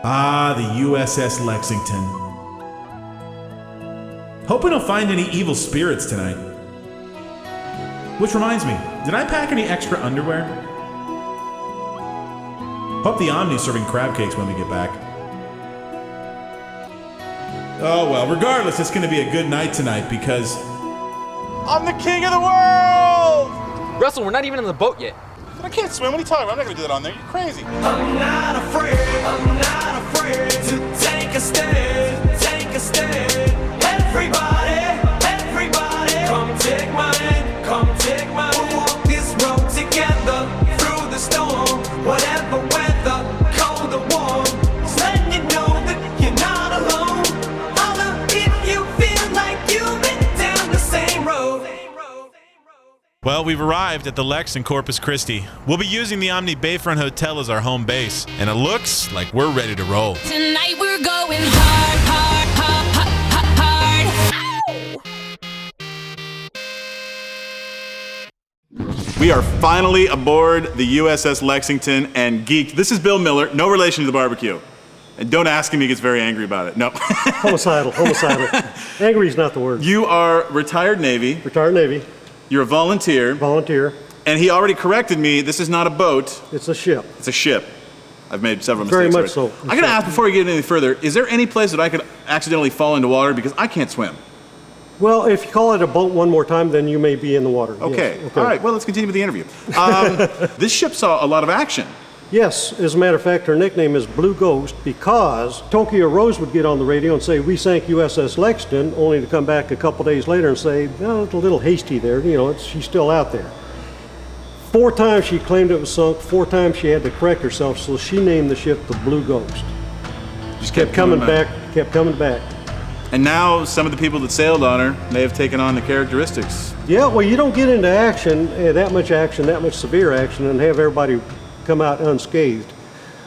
Ah, the USS Lexington. Hope we don't find any evil spirits tonight. Which reminds me, did I pack any extra underwear? Hope the Omni's serving crab cakes when we get back. Oh well, regardless, it's gonna be a good night tonight because I'm the king of the world! Russell, we're not even in the boat yet. But I can't swim. What are you talking about? I'm not gonna do that on there. You're crazy. I'm not afraid to take a stand, take a stand. Everybody, come take my hand, come take my hand. We'll walk this road together through the storm, whatever weather, cold or warm. Just letting you know that you're not alone. Holler if you feel like you've been down the same road. well, we've arrived at the Lex in Corpus Christi. We'll be using the Omni Bayfront Hotel as our home base, and it looks like we're ready to roll. Tonight we're going hard, hard, hard, hard, hard. We are finally aboard the USS Lexington and geeked. This is Bill Miller, no relation to the barbecue. And don't ask him, he gets very angry about it. No. Homicidal. Angry is not the word. You are retired Navy. Retired Navy. You're a volunteer. Volunteer. And he already corrected me, this is not a boat. It's a ship. It's a ship. I've made several Very mistakes. much so. I gotta ask before we get any further, is there any place that I could accidentally fall into water because I can't swim? Well, if you call it a boat one more time, then you may be in the water. Okay. Yes. All right, well, let's continue with the interview. This ship saw a lot of action. Yes, as a matter of fact, her nickname is Blue Ghost because Tokyo Rose would get on the radio and say, we sank USS Lexington, only to come back a couple days later and say, oh, it's a little hasty there, she's still out there. 4 times she claimed it was sunk, 4 times she had to correct herself, so she named the ship the Blue Ghost. Just Kept coming back. And now some of the people that sailed on her may have taken on the characteristics. Yeah, well, you don't get into action, that much severe action, and have everybody come out unscathed.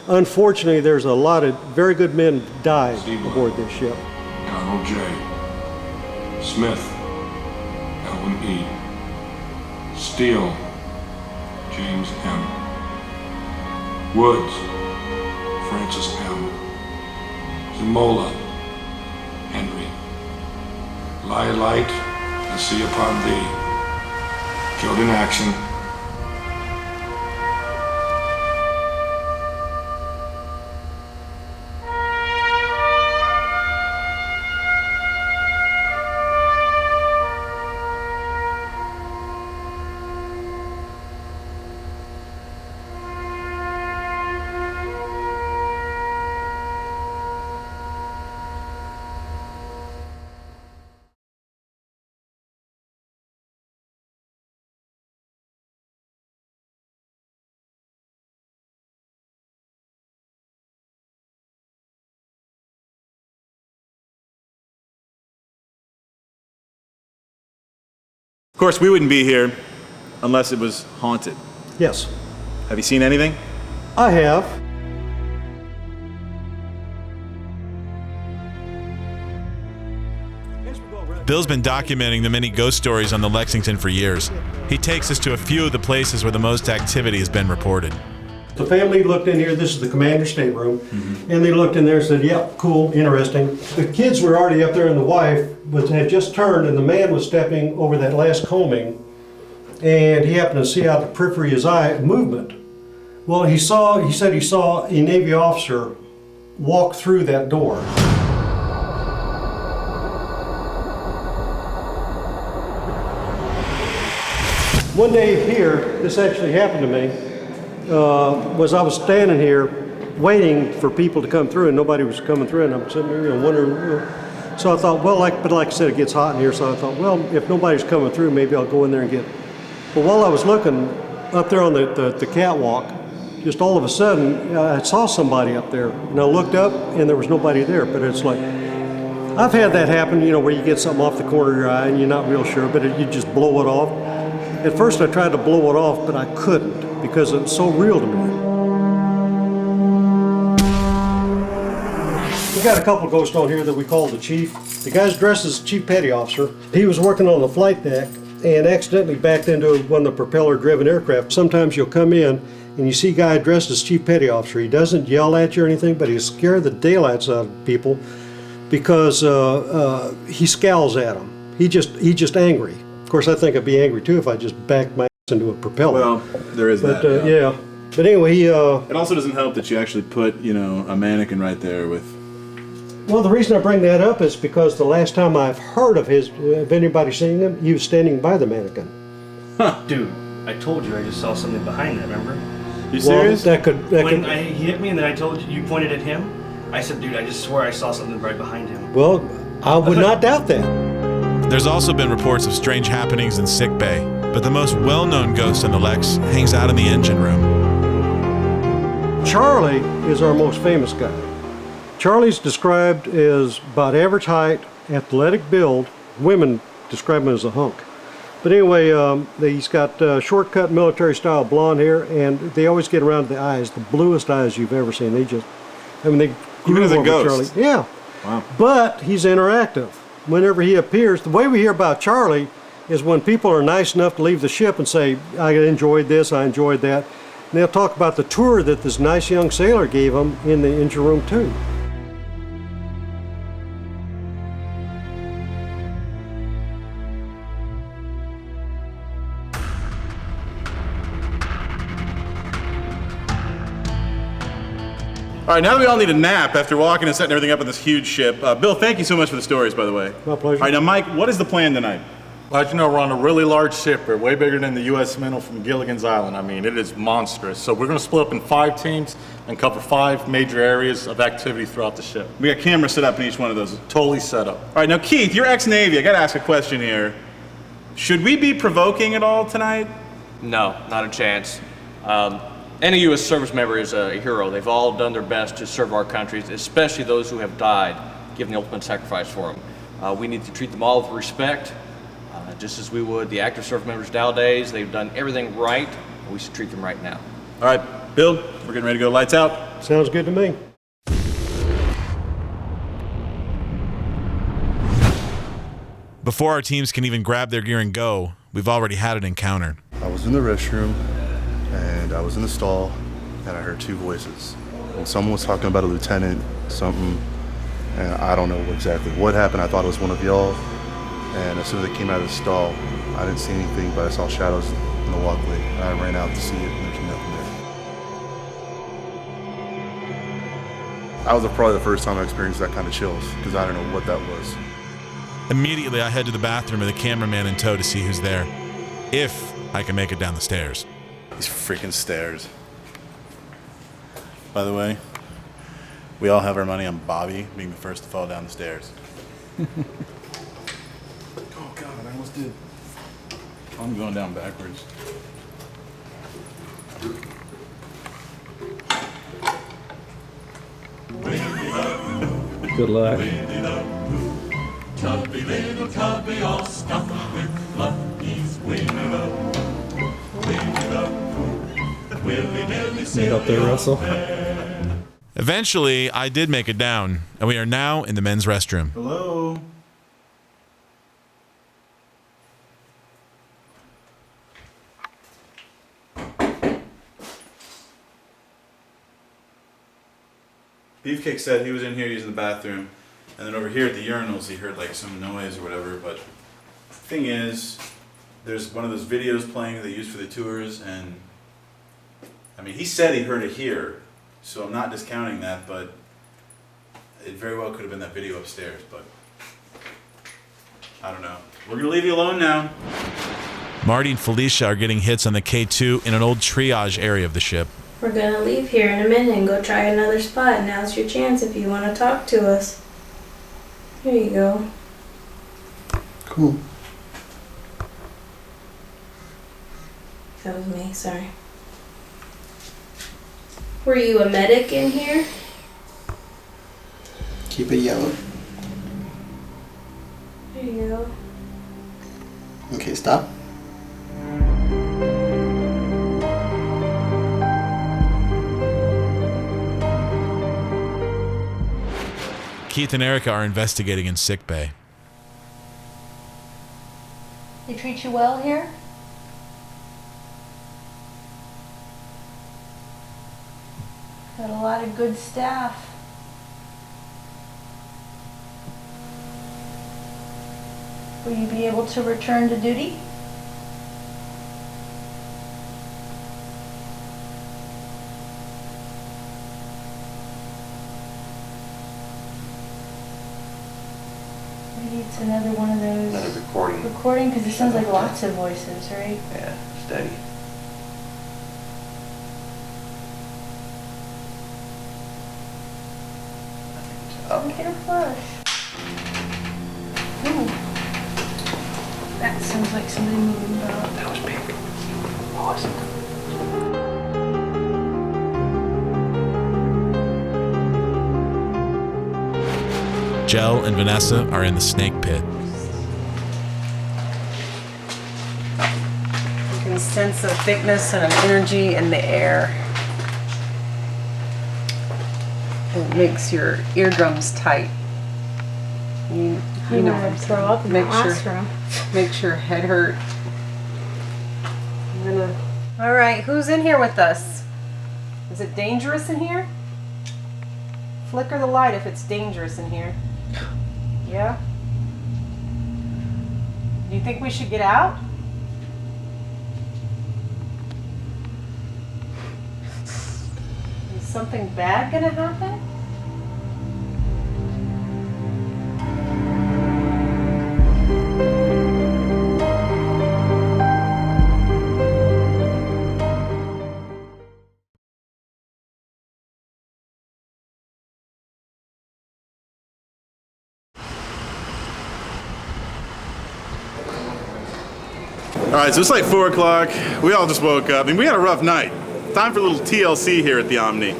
Unfortunately, there's a lot of very good men died aboard this ship. Donald J. Smith, Elwin E. Steele, James M. Woods, Francis M. Zamola, Henry. Lie light, I see upon thee. Killed in action. Of course, we wouldn't be here unless it was haunted. Yes, Have you seen anything? I have. Bill's been documenting the many ghost stories on the Lexington for years. He takes us to a few of the places where the most activity has been reported. The family looked in here, this is the commander's stateroom, and they looked in there and said, yep, cool, interesting. The kids were already up there and the wife had just turned and the man was stepping over that last combing and he happened to see out the periphery of his eye movement. Well, he said he saw a Navy officer walk through that door. One day here, this actually happened to me. I was standing here waiting for people to come through and nobody was coming through and I'm sitting there wondering, so I thought, well, but like I said, it gets hot in here, so I thought, well, if nobody's coming through, maybe I'll go in there and get. But while I was looking up there on the catwalk, just all of a sudden, I saw somebody up there and I looked up and there was nobody there, but it's like, I've had that happen, where you get something off the corner of your eye and you're not real sure, but you just blow it off. At first I tried to blow it off, but I couldn't because it's so real to me. We got a couple of ghosts on here that we call the chief. The guy's dressed as chief petty officer. He was working on the flight deck and accidentally backed into one of the propeller-driven aircraft. Sometimes you'll come in and you see a guy dressed as chief petty officer. He doesn't yell at you or anything, but he scares the daylights out of people because he scowls at them. He's just angry. Of course, I think I'd be angry too if I just backed my ass into a propeller. Well, there is but, that. yeah. But anyway, he... it also doesn't help that you actually put, you know, a mannequin right there with... Well, the reason I bring that up is because the last time I've heard of anybody seeing him, he was standing by the mannequin. Dude, I told you I just saw something behind that, remember? You serious? That could... He hit me and then I told you pointed at him. I said, dude, I just swear I saw something right behind him. Well, I would not doubt that. There's also been reports of strange happenings in sick bay, but the most well-known ghost on the Lex hangs out in the engine room. Charlie is our most famous guy. Charlie's described as about average height, athletic build. Women describe him as a hunk. But anyway, he's got short-cut military-style blonde hair, and they always get around the eyes, the bluest eyes you've ever seen. They Even as a ghost? Charlie. Yeah. Wow. But he's interactive. Whenever he appears, the way we hear about Charlie is when people are nice enough to leave the ship and say, I enjoyed this, I enjoyed that. And they'll talk about the tour that this nice young sailor gave them in the engine room too. All right, now that we all need a nap after walking and setting everything up on this huge ship, Bill, thank you so much for the stories, by the way. My pleasure. All right, now, Mike, what is the plan tonight? Well, as you know, we're on a really large ship. We're way bigger than the U.S. Minnow from Gilligan's Island. I mean, it is monstrous. So we're going to split up in 5 teams and cover 5 major areas of activity throughout the ship. We got cameras set up in each one of those. Totally set up. All right, now, Keith, you're ex-Navy. I got to ask a question here. Should we be provoking at all tonight? No, not a chance. Any U.S. service member is a hero. They've all done their best to serve our countries, especially those who have died, giving the ultimate sacrifice for them. We need to treat them all with respect, just as we would the active service members nowadays. They've done everything right, and we should treat them right now. All right, Bill, we're getting ready to go lights out. Sounds good to me. Before our teams can even grab their gear and go, we've already had an encounter. I was in the restroom, and I was in the stall, and I heard 2 voices. And someone was talking about a lieutenant, something, and I don't know exactly what happened. I thought it was one of y'all, and as soon as they came out of the stall, I didn't see anything, but I saw shadows in the walkway. And I ran out to see it, and there's nothing there. That was probably the first time I experienced that kind of chills, because I don't know what that was. Immediately, I head to the bathroom with a cameraman in tow to see who's there, if I can make it down the stairs. These freaking stairs. By the way, we all have our money on Bobby being the first to fall down the stairs. Oh God, I almost did. I'm going down backwards. Good luck. Tubby, little tubby, all stuffed with fluff, he's winging up, willy-nilly, Need up there, Russell. Eventually, I did make it down, and we are now in the men's restroom. Hello? Beefcake said he was in here using the bathroom, and then over here at the urinals he heard like some noise or whatever, but the thing is, there's one of those videos playing that they use for the tours, and I mean, he said he heard it here, so I'm not discounting that, but it very well could have been that video upstairs, but I don't know. We're gonna leave you alone now. Marty and Felicia are getting hits on the K2 in an old triage area of the ship. We're gonna leave here in a minute and go try another spot. Now's your chance if you want to talk to us. Here you go. Cool. That was me, sorry. Were you a medic in here? Keep it yellow. There you go. Okay, stop. Keith and Erica are investigating in sickbay. They treat you well here? Got a lot of good staff. Will you be able to return to duty? Maybe it's another one of those. Another recording. Recording, because it sounds like lots of voices, right? Yeah, steady. Computer flush. Ooh. That sounds like somebody moving about. That was big. What was it? Jel and Vanessa are in the snake pit. You can sense a thickness and an energy in the air. It makes your eardrums tight. You know, throw up in makes the classroom. makes your head hurt. All right, who's in here with us? Is it dangerous in here? Flicker the light if it's dangerous in here. Yeah? Do you think we should get out? Is something bad gonna happen? All right, so it's like 4 o'clock. We all just woke up. I mean, we had a rough night. Time for a little TLC here at the Omni.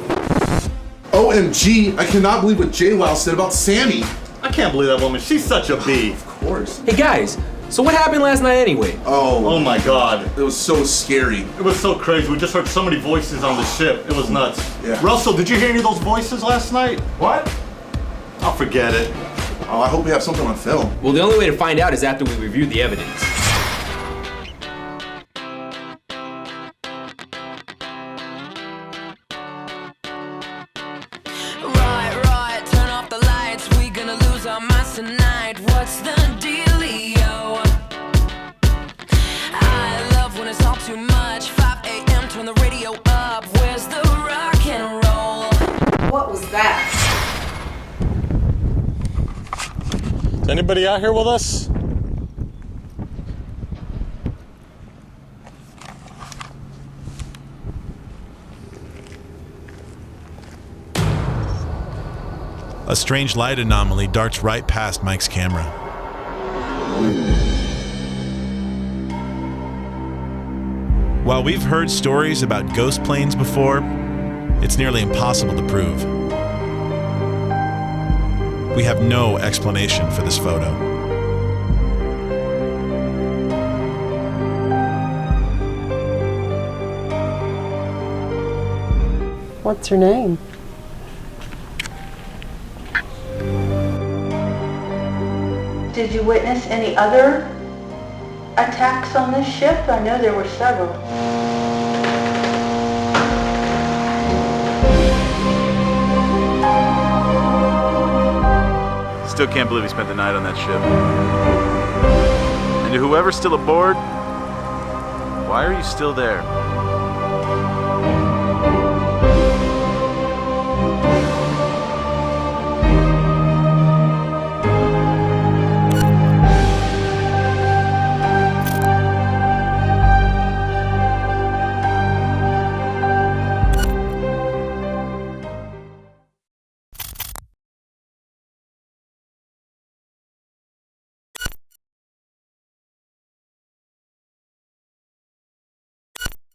OMG, I cannot believe what JWoww said about Sammy. I can't believe that woman. She's such a bee. Of course. Hey guys, so what happened last night anyway? Oh my God. It was so scary. It was so crazy. We just heard so many voices on the ship. It was nuts. Yeah. Russell, did you hear any of those voices last night? What? I'll forget it. Oh, I hope we have something on film. Well, the only way to find out is after we review the evidence. Right, turn off the lights. We gonna lose our minds tonight. What's the dealio? I love when it's all too much. 5 a.m. turn the radio up. Where's the rock and roll? What was that? Is anybody out here with us? A strange light anomaly darts right past Mike's camera. While we've heard stories about ghost planes before, it's nearly impossible to prove. We have no explanation for this photo. What's her name? Did you witness any other attacks on this ship? I know there were several. Still can't believe we spent the night on that ship. And to whoever's still aboard, why are you still there?